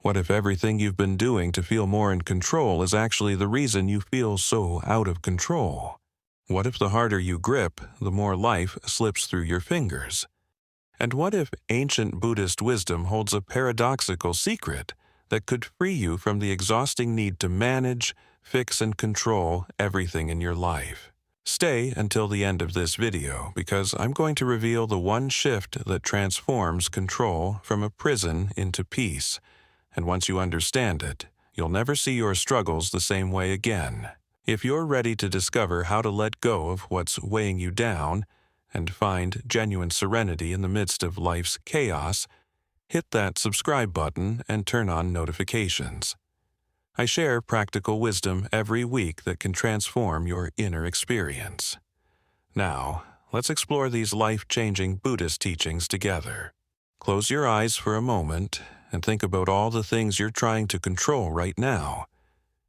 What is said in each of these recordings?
What if everything you've been doing to feel more in control is actually the reason you feel so out of control? What if the harder you grip, the more life slips through your fingers? And what if ancient Buddhist wisdom holds a paradoxical secret that could free you from the exhausting need to manage, fix, and control everything in your life? Stay until the end of this video because I'm going to reveal the one shift that transforms control from a prison into peace. And once you understand it, you'll never see your struggles the same way again. If you're ready to discover how to let go of what's weighing you down and find genuine serenity in the midst of life's chaos, hit that subscribe button and turn on notifications. I share practical wisdom every week that can transform your inner experience. Now, let's explore these life-changing Buddhist teachings together. Close your eyes for a moment and think about all the things you're trying to control right now.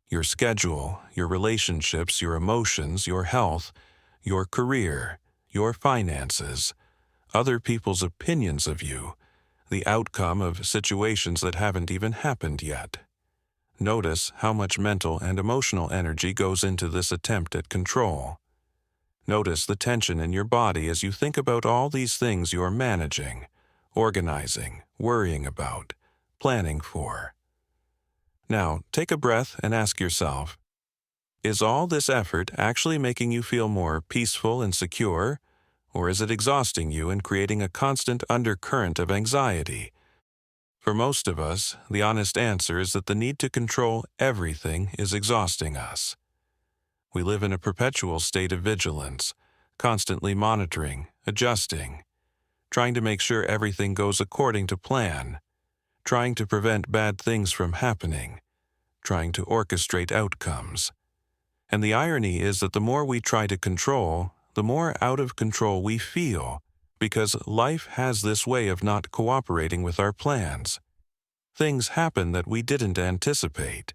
Your schedule, your relationships, your emotions, your health, your career, your finances, other people's opinions of you, the outcome of situations that haven't even happened yet. Notice how much mental and emotional energy goes into this attempt at control. Notice the tension in your body as you think about all these things you're managing, organizing, worrying about, planning for. Now, take a breath and ask yourself, is all this effort actually making you feel more peaceful and secure, or is it exhausting you and creating a constant undercurrent of anxiety? For most of us, the honest answer is that the need to control everything is exhausting us. We live in a perpetual state of vigilance, constantly monitoring, adjusting, trying to make sure everything goes according to plan, trying to prevent bad things from happening, trying to orchestrate outcomes. And the irony is that the more we try to control, the more out of control we feel, because life has this way of not cooperating with our plans. Things happen that we didn't anticipate.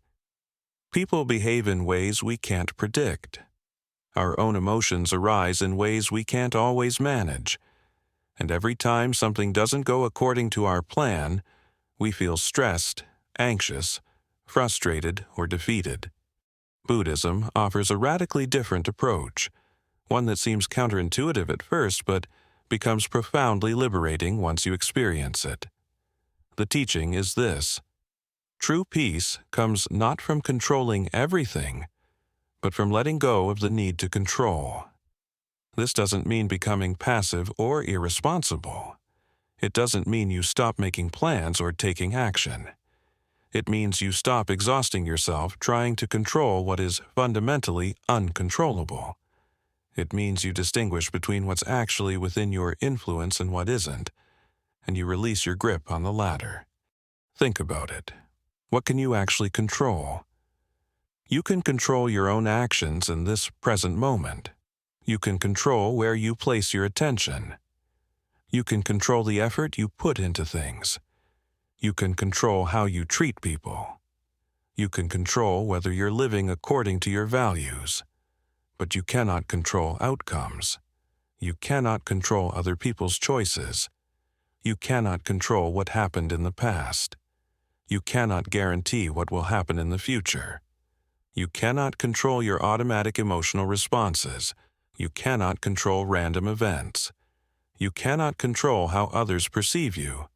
People behave in ways we can't predict. Our own emotions arise in ways we can't always manage. And every time something doesn't go according to our plan, we feel stressed, anxious, frustrated, or defeated. Buddhism offers a radically different approach, one that seems counterintuitive at first but becomes profoundly liberating once you experience it. The teaching is this: true peace comes not from controlling everything, but from letting go of the need to control. This doesn't mean becoming passive or irresponsible. It doesn't mean you stop making plans or taking action. It means you stop exhausting yourself trying to control what is fundamentally uncontrollable. It means you distinguish between what's actually within your influence and what isn't, and you release your grip on the latter. Think about it. What can you actually control? You can control your own actions in this present moment. You can control where you place your attention. You can control the effort you put into things. You can control how you treat people. You can control whether you're living according to your values. But you cannot control outcomes. You cannot control other people's choices. You cannot control what happened in the past. You cannot guarantee what will happen in the future. You cannot control your automatic emotional responses. You cannot control random events. You cannot control how others perceive you.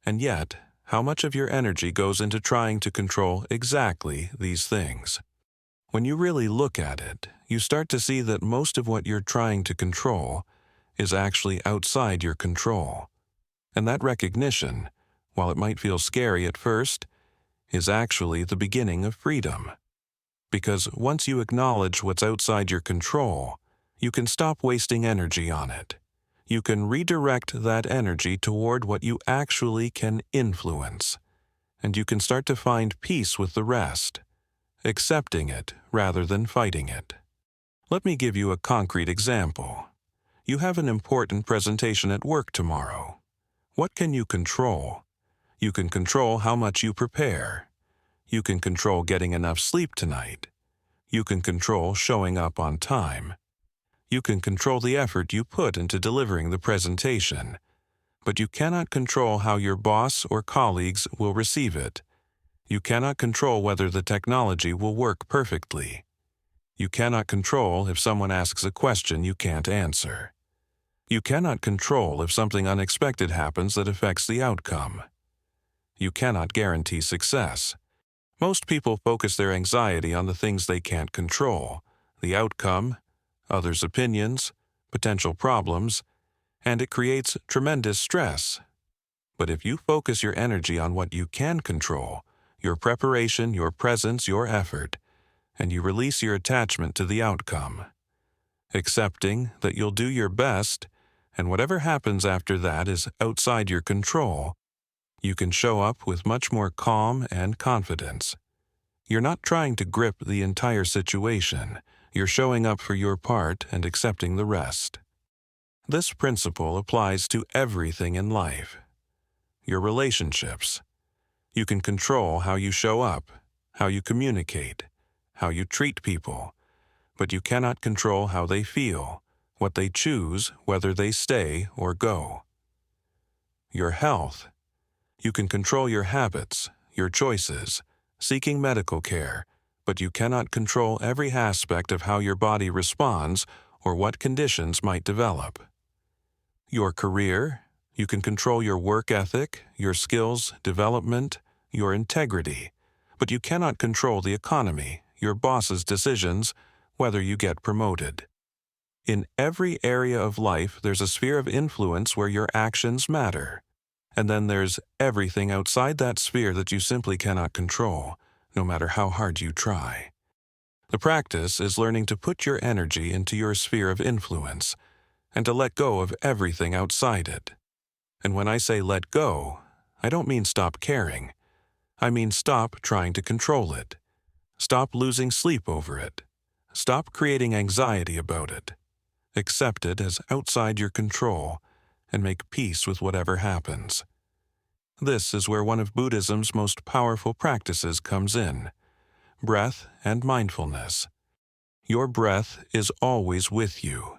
And yet, how much of your energy goes into trying to control exactly these things? When you really look at it, you start to see that most of what you're trying to control is actually outside your control. And that recognition, while it might feel scary at first, is actually the beginning of freedom. Because once you acknowledge what's outside your control, you can stop wasting energy on it. You can redirect that energy toward what you actually can influence, and you can start to find peace with the rest, accepting it rather than fighting it. Let me give you a concrete example. You have an important presentation at work tomorrow. What can you control? You can control how much you prepare. You can control getting enough sleep tonight. You can control showing up on time. You can control the effort you put into delivering the presentation, but you cannot control how your boss or colleagues will receive it, You cannot control whether the technology will work perfectly. You cannot control if someone asks a question you can't answer. You cannot control if something unexpected happens that affects the outcome. You cannot guarantee success. Most people focus their anxiety on the things they can't control, the outcome, others' opinions, potential problems, and it creates tremendous stress. But if you focus your energy on what you can control, your preparation, your presence, your effort, and you release your attachment to the outcome, accepting that you'll do your best, and whatever happens after that is outside your control, you can show up with much more calm and confidence. You're not trying to grip the entire situation. You're showing up for your part and accepting the rest. This principle applies to everything in life. Your relationships. You can control how you show up, how you communicate, how you treat people, but you cannot control how they feel, what they choose, whether they stay or go. Your health. You can control your habits, your choices, seeking medical care, but you cannot control every aspect of how your body responds or what conditions might develop. Your career. You can control your work ethic, your skills, development, your integrity, but you cannot control the economy, your boss's decisions, whether you get promoted. In every area of life, there's a sphere of influence where your actions matter. And then there's everything outside that sphere that you simply cannot control, no matter how hard you try. The practice is learning to put your energy into your sphere of influence and to let go of everything outside it. And when I say let go, I don't mean stop caring. I mean stop trying to control it. Stop losing sleep over it. Stop creating anxiety about it. Accept it as outside your control and make peace with whatever happens. This is where one of Buddhism's most powerful practices comes in: breath and mindfulness. Your breath is always with you,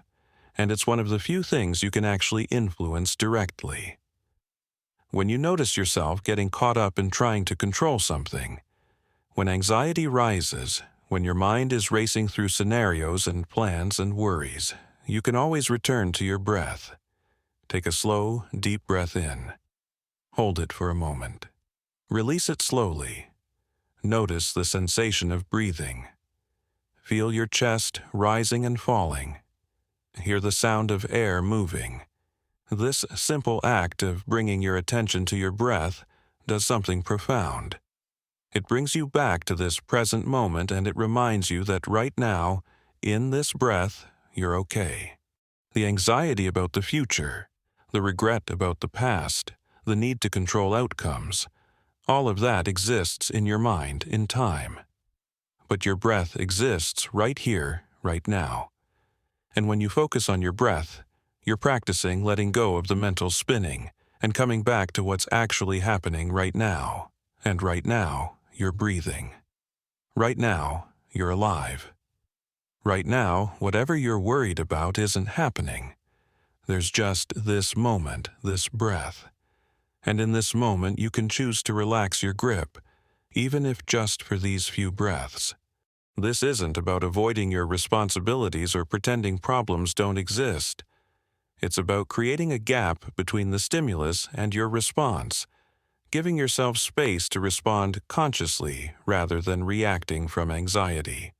and it's one of the few things you can actually influence directly. When you notice yourself getting caught up in trying to control something, when anxiety rises, when your mind is racing through scenarios and plans and worries, you can always return to your breath. Take a slow, deep breath in. Hold it for a moment. Release it slowly. Notice the sensation of breathing. Feel your chest rising and falling. Hear the sound of air moving. This simple act of bringing your attention to your breath does something profound. It brings you back to this present moment, and it reminds you that right now, in this breath, you're okay. The anxiety about the future, the regret about the past, the need to control outcomes, all of that exists in your mind in time. But your breath exists right here, right now. And when you focus on your breath, you're practicing letting go of the mental spinning and coming back to what's actually happening right now. And right now, you're breathing. Right now, you're alive. Right now, whatever you're worried about isn't happening. There's just this moment, this breath. And in this moment, you can choose to relax your grip, even if just for these few breaths. This isn't about avoiding your responsibilities or pretending problems don't exist. It's about creating a gap between the stimulus and your response, giving yourself space to respond consciously rather than reacting from anxiety.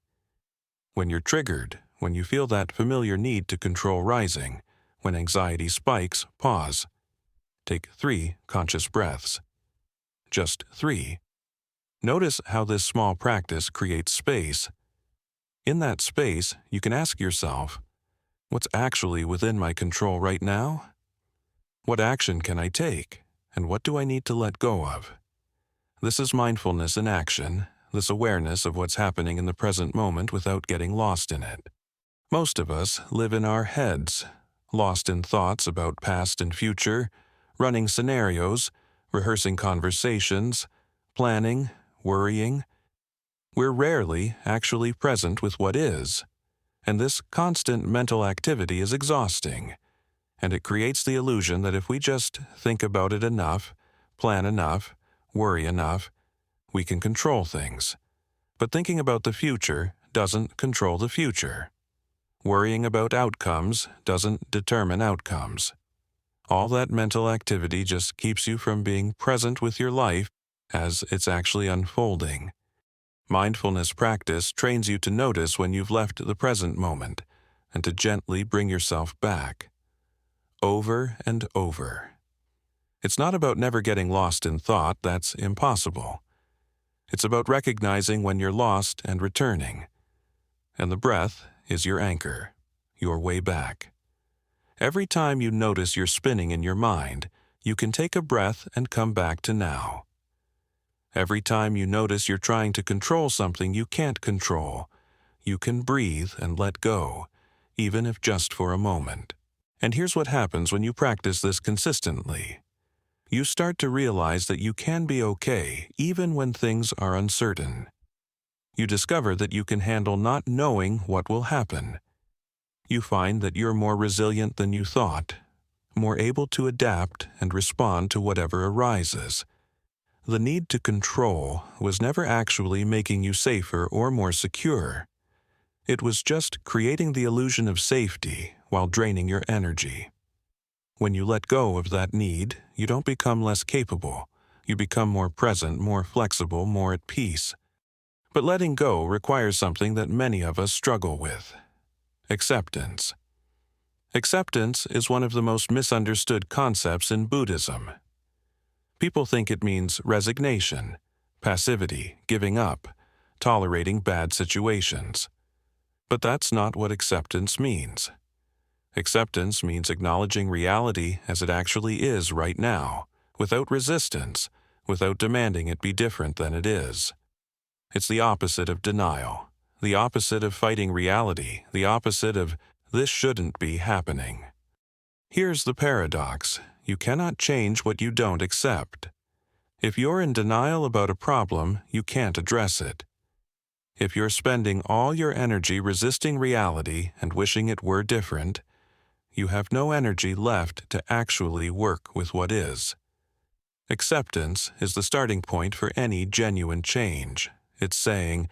When you're triggered, when you feel that familiar need to control rising, when anxiety spikes, pause. Take 3 conscious breaths. Just 3. Notice how this small practice creates space. In that space, you can ask yourself, what's actually within my control right now? What action can I take, and what do I need to let go of? This is mindfulness in action, this awareness of what's happening in the present moment without getting lost in it. Most of us live in our heads, lost in thoughts about past and future, running scenarios, rehearsing conversations, planning, worrying. We're rarely actually present with what is, and this constant mental activity is exhausting, and it creates the illusion that if we just think about it enough, plan enough, worry enough, We can control things. But thinking about the future doesn't control the future. Worrying about outcomes doesn't determine outcomes. All that mental activity just keeps you from being present with your life as it's actually unfolding. Mindfulness practice trains you to notice when you've left the present moment and to gently bring yourself back. Over and over. It's not about never getting lost in thought, that's impossible. It's about recognizing when you're lost and returning. And the breath is your anchor, your way back. Every time you notice you're spinning in your mind, you can take a breath and come back to now. Every time you notice you're trying to control something you can't control, you can breathe and let go, even if just for a moment. And here's what happens when you practice this consistently. You start to realize that you can be okay even when things are uncertain. You discover that you can handle not knowing what will happen. You find that you're more resilient than you thought, more able to adapt and respond to whatever arises. The need to control was never actually making you safer or more secure. It was just creating the illusion of safety while draining your energy. When you let go of that need, you don't become less capable. You become more present, more flexible, more at peace. But letting go requires something that many of us struggle with: acceptance. Acceptance is one of the most misunderstood concepts in Buddhism. People think it means resignation, passivity, giving up, tolerating bad situations. But that's not what acceptance means. Acceptance means acknowledging reality as it actually is right now, without resistance, without demanding it be different than it is. It's the opposite of denial, the opposite of fighting reality, the opposite of "this shouldn't be happening." Here's the paradox: you cannot change what you don't accept. If you're in denial about a problem, you can't address it. If you're spending all your energy resisting reality and wishing it were different, you have no energy left to actually work with what is. Acceptance is the starting point for any genuine change. It's saying,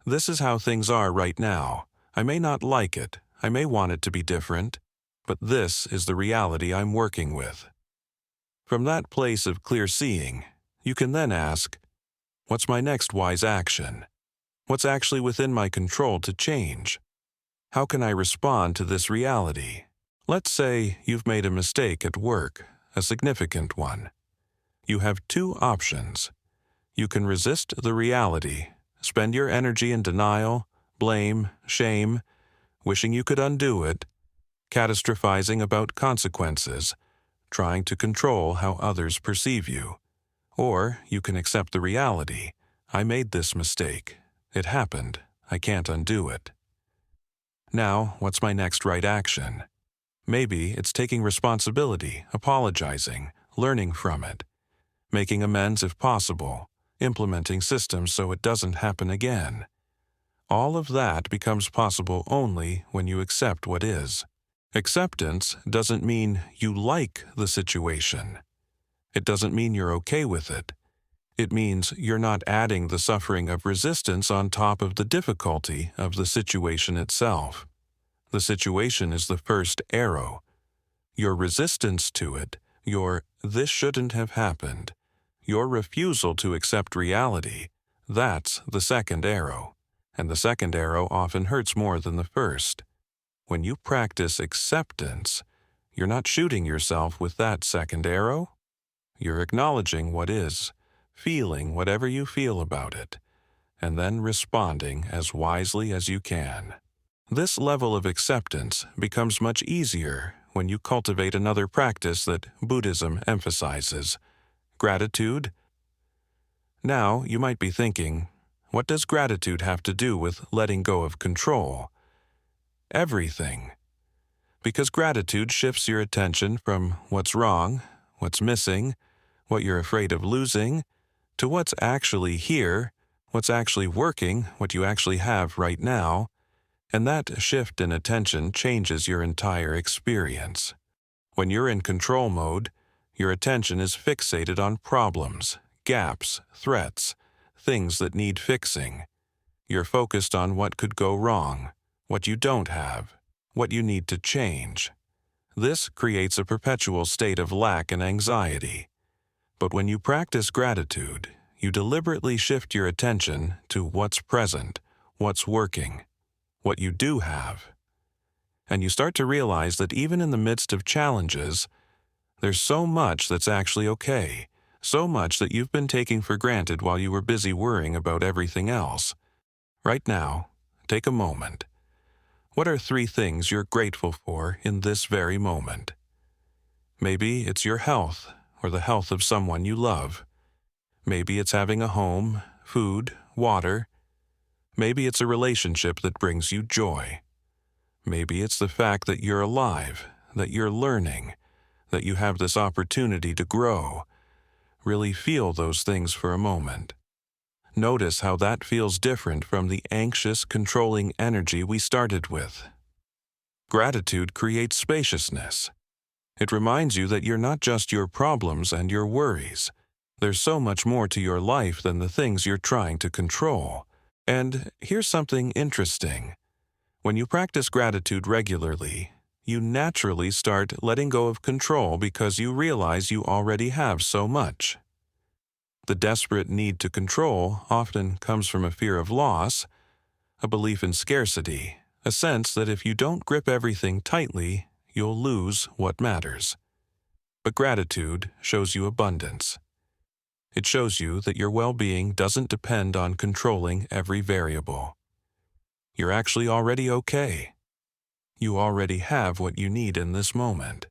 this is how things are right now. I may not like it. I may want it to be different. But this is the reality I'm working with. From that place of clear seeing, you can then ask, what's my next wise action? What's actually within my control to change? How can I respond to this reality? Let's say you've made a mistake at work, a significant one. You have two options. You can resist the reality, spend your energy in denial, blame, shame, wishing you could undo it, catastrophizing about consequences, trying to control how others perceive you. Or you can accept the reality. I made this mistake. It happened. I can't undo it. Now, what's my next right action? Maybe it's taking responsibility, apologizing, learning from it, making amends if possible, implementing systems so it doesn't happen again. All of that becomes possible only when you accept what is. Acceptance doesn't mean you like the situation. It doesn't mean you're okay with it. It means you're not adding the suffering of resistance on top of the difficulty of the situation itself. The situation is the first arrow. Your resistance to it, your "this shouldn't have happened," your refusal to accept reality, that's the second arrow. And the second arrow often hurts more than the first. When you practice acceptance, you're not shooting yourself with that second arrow. You're acknowledging what is, feeling whatever you feel about it, and then responding as wisely as you can. This level of acceptance becomes much easier when you cultivate another practice that Buddhism emphasizes: gratitude. Now, you might be thinking, what does gratitude have to do with letting go of control? Everything. Because gratitude shifts your attention from what's wrong, what's missing, what you're afraid of losing, to what's actually here, what's actually working, what you actually have right now, and that shift in attention changes your entire experience. When you're in control mode, your attention is fixated on problems, gaps, threats, things that need fixing. You're focused on what could go wrong, what you don't have, what you need to change. This creates a perpetual state of lack and anxiety. But when you practice gratitude, you deliberately shift your attention to what's present, what's working, what you do have. And you start to realize that even in the midst of challenges, there's so much that's actually okay, so much that you've been taking for granted while you were busy worrying about everything else. Right now, take a moment. What are 3 things you're grateful for in this very moment? Maybe it's your health or the health of someone you love. Maybe it's having a home, food, water. Maybe it's a relationship that brings you joy. Maybe it's the fact that you're alive, that you're learning, that you have this opportunity to grow. Really feel those things for a moment. Notice how that feels different from the anxious, controlling energy we started with. Gratitude creates spaciousness. It reminds you that you're not just your problems and your worries. There's so much more to your life than the things you're trying to control. And here's something interesting. When you practice gratitude regularly, you naturally start letting go of control because you realize you already have so much. The desperate need to control often comes from a fear of loss, a belief in scarcity, a sense that if you don't grip everything tightly, you'll lose what matters. But gratitude shows you abundance. It shows you that your well-being doesn't depend on controlling every variable. You're actually already okay. You already have what you need in this moment,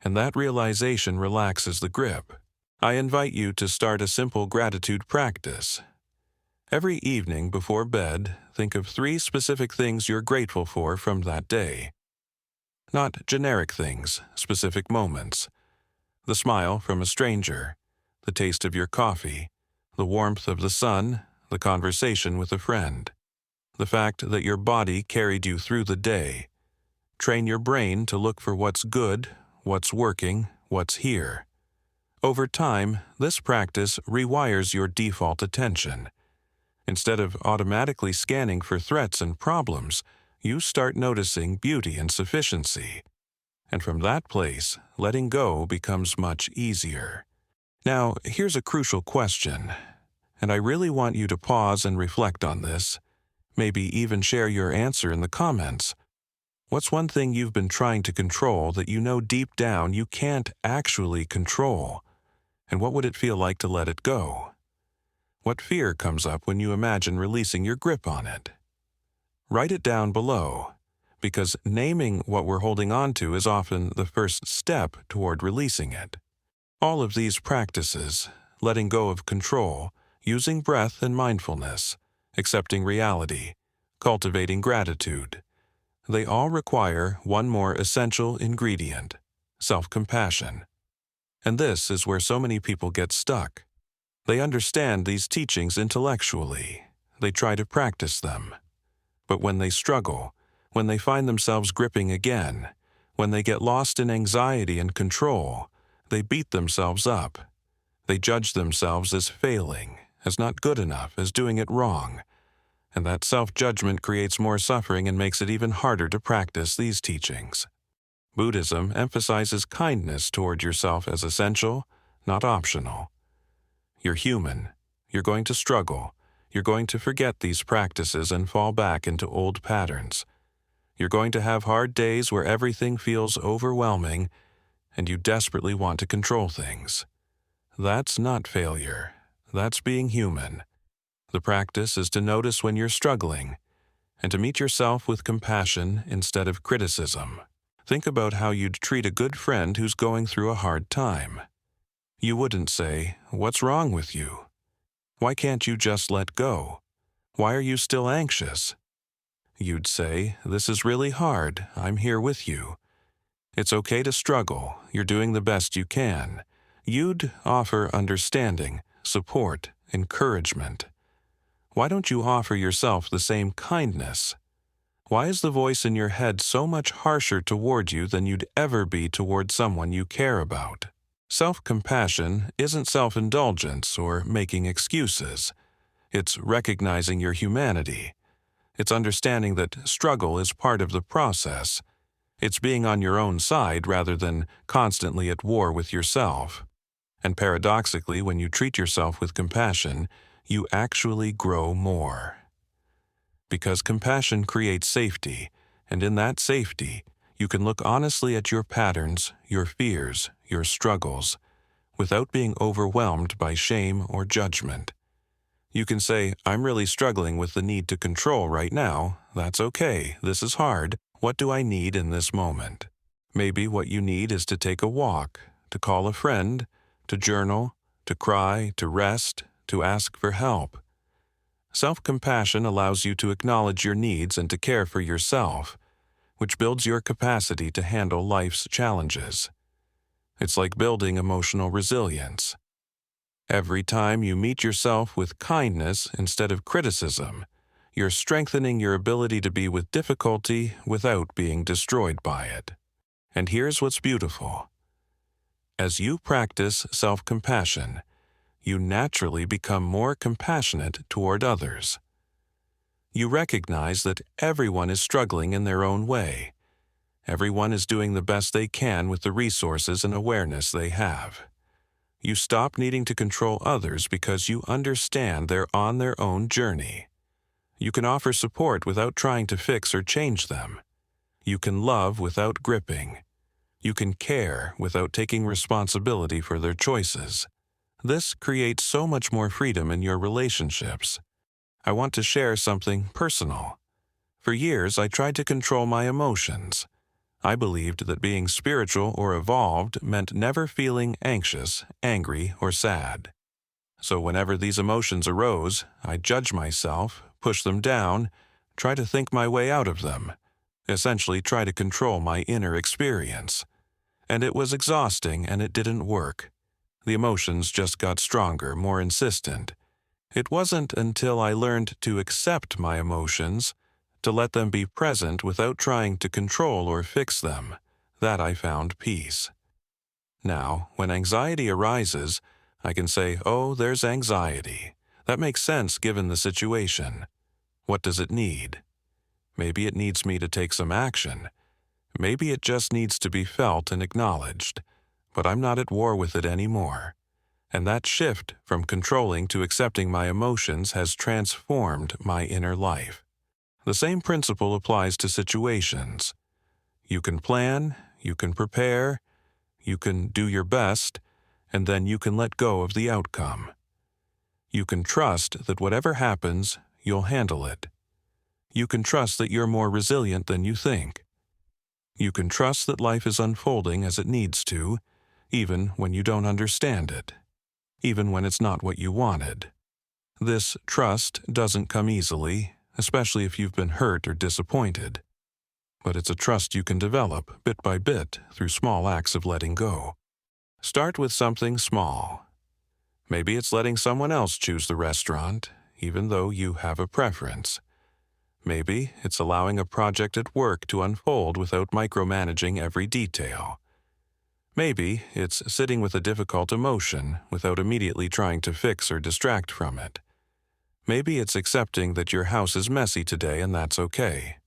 and that realization relaxes the grip. I invite you to start a simple gratitude practice. Every evening before bed, think of 3 specific things you're grateful for from that day. Not generic things, specific moments. The smile from a stranger, the taste of your coffee, the warmth of the sun, the conversation with a friend, the fact that your body carried you through the day. Train your brain to look for what's good, what's working, what's here. Over time, this practice rewires your default attention. Instead of automatically scanning for threats and problems, you start noticing beauty and sufficiency. And from that place, letting go becomes much easier. Now, here's a crucial question, and I really want you to pause and reflect on this. Maybe even share your answer in the comments. What's one thing you've been trying to control that you know deep down you can't actually control? And what would it feel like to let it go? What fear comes up when you imagine releasing your grip on it? Write it down below, because naming what we're holding on to is often the first step toward releasing it. All of these practices, letting go of control, using breath and mindfulness, accepting reality, cultivating gratitude, they all require one more essential ingredient: self-compassion. And this is where so many people get stuck. They understand these teachings intellectually. They try to practice them. But when they struggle, when they find themselves gripping again, when they get lost in anxiety and control, they beat themselves up. They judge themselves as failing, as not good enough, as doing it wrong. And that self-judgment creates more suffering and makes it even harder to practice these teachings. Buddhism emphasizes kindness toward yourself as essential, not optional. You're human. You're going to struggle. You're going to forget these practices and fall back into old patterns. You're going to have hard days where everything feels overwhelming and you desperately want to control things. That's not failure. That's being human. The practice is to notice when you're struggling and to meet yourself with compassion instead of criticism. Think about how you'd treat a good friend who's going through a hard time. You wouldn't say, "What's wrong with you? Why can't you just let go? Why are you still anxious?" You'd say, "This is really hard. I'm here with you. It's okay to struggle. You're doing the best you can." You'd offer understanding, support, encouragement. Why don't you offer yourself the same kindness? Why is the voice in your head so much harsher toward you than you'd ever be toward someone you care about? Self-compassion isn't self-indulgence or making excuses. It's recognizing your humanity. It's understanding that struggle is part of the process. It's being on your own side rather than constantly at war with yourself. And paradoxically, when you treat yourself with compassion, you actually grow more. Because compassion creates safety, and in that safety, you can look honestly at your patterns, your fears, your struggles, without being overwhelmed by shame or judgment. You can say, I'm really struggling with the need to control right now. That's okay. This is hard. What do I need in this moment? Maybe what you need is to take a walk, to call a friend, to journal, to cry, to rest, to ask for help. Self-compassion allows you to acknowledge your needs and to care for yourself, which builds your capacity to handle life's challenges. It's like building emotional resilience. Every time you meet yourself with kindness instead of criticism, you're strengthening your ability to be with difficulty without being destroyed by it. And here's what's beautiful. As you practice self-compassion, you naturally become more compassionate toward others. You recognize that everyone is struggling in their own way. Everyone is doing the best they can with the resources and awareness they have. You stop needing to control others because you understand they're on their own journey. You can offer support without trying to fix or change them. You can love without gripping. You can care without taking responsibility for their choices. This creates so much more freedom in your relationships. I want to share something personal. For years, I tried to control my emotions. I believed that being spiritual or evolved meant never feeling anxious, angry, or sad. So whenever these emotions arose, I'd judge myself, push them down, try to think my way out of them, essentially try to control my inner experience. And it was exhausting and it didn't work. The emotions just got stronger, more insistent. It wasn't until I learned to accept my emotions, to let them be present without trying to control or fix them, that I found peace. Now, when anxiety arises, I can say, oh, there's anxiety. That makes sense given the situation. What does it need? Maybe it needs me to take some action. Maybe it just needs to be felt and acknowledged. But I'm not at war with it anymore. And that shift from controlling to accepting my emotions has transformed my inner life. The same principle applies to situations. You can plan, you can prepare, you can do your best, and then you can let go of the outcome. You can trust that whatever happens, you'll handle it. You can trust that you're more resilient than you think. You can trust that life is unfolding as it needs to, even when you don't understand it, even when it's not what you wanted. This trust doesn't come easily, especially if you've been hurt or disappointed. But it's a trust you can develop bit by bit through small acts of letting go. Start with something small. Maybe it's letting someone else choose the restaurant, even though you have a preference. Maybe it's allowing a project at work to unfold without micromanaging every detail. Maybe it's sitting with a difficult emotion without immediately trying to fix or distract from it. Maybe it's accepting that your house is messy today and that's okay.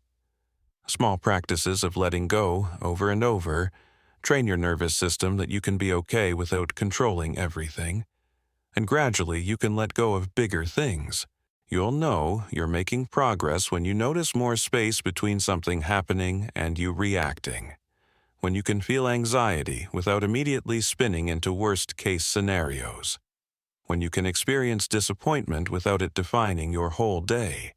Small practices of letting go over and over train your nervous system that you can be okay without controlling everything. And gradually you can let go of bigger things. You'll know you're making progress when you notice more space between something happening and you reacting. When you can feel anxiety without immediately spinning into worst-case scenarios. When you can experience disappointment without it defining your whole day.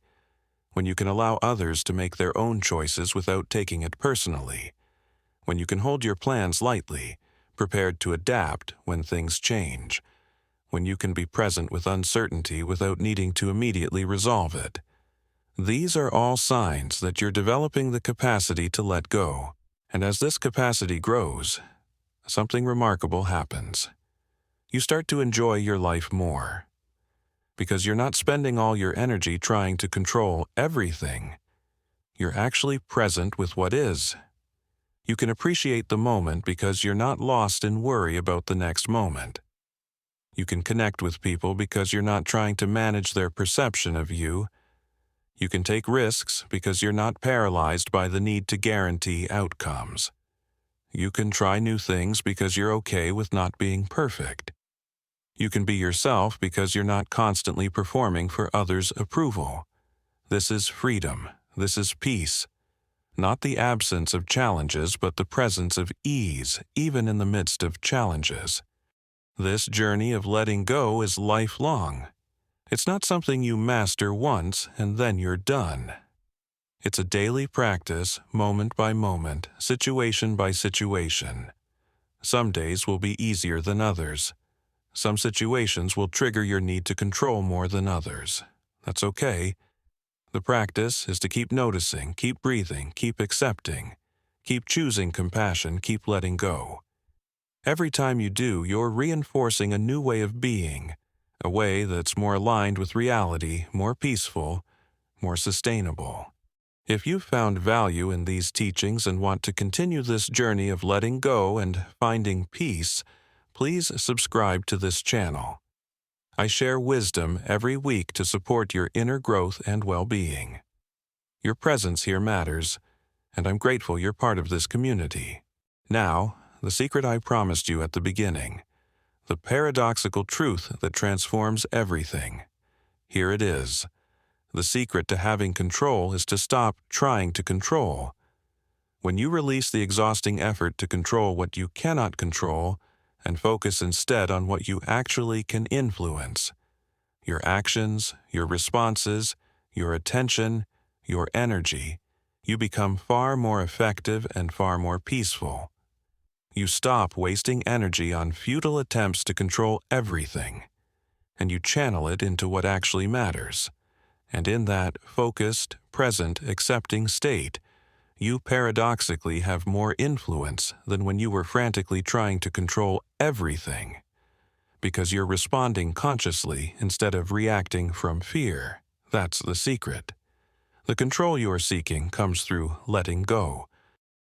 When you can allow others to make their own choices without taking it personally. When you can hold your plans lightly, prepared to adapt when things change. When you can be present with uncertainty without needing to immediately resolve it. These are all signs that you're developing the capacity to let go. And as this capacity grows, something remarkable happens. You start to enjoy your life more. Because you're not spending all your energy trying to control everything. You're actually present with what is. You can appreciate the moment because you're not lost in worry about the next moment. You can connect with people because you're not trying to manage their perception of you. You can take risks because you're not paralyzed by the need to guarantee outcomes. You can try new things because you're okay with not being perfect. You can be yourself because you're not constantly performing for others' approval. This is freedom. This is peace. Not the absence of challenges, but the presence of ease, even in the midst of challenges. This journey of letting go is lifelong. It's not something you master once and then you're done. It's a daily practice, moment by moment, situation by situation. Some days will be easier than others. Some situations will trigger your need to control more than others. That's okay. The practice is to keep noticing, keep breathing, keep accepting, keep choosing compassion, keep letting go. Every time you do, you're reinforcing a new way of being, a way that's more aligned with reality, more peaceful, more sustainable. If you've found value in these teachings and want to continue this journey of letting go and finding peace, please subscribe to this channel. I share wisdom every week to support your inner growth and well-being. Your presence here matters, and I'm grateful you're part of this community. Now, the secret I promised you at the beginning, the paradoxical truth that transforms everything. Here it is. The secret to having control is to stop trying to control. When you release the exhausting effort to control what you cannot control, and focus instead on what you actually can influence, your actions, your responses, your attention, your energy, you become far more effective and far more peaceful. You stop wasting energy on futile attempts to control everything, and you channel it into what actually matters. And in that focused, present, accepting state, you paradoxically have more influence than when you were frantically trying to control everything, because you're responding consciously instead of reacting from fear. That's the secret. The control you are seeking comes through letting go,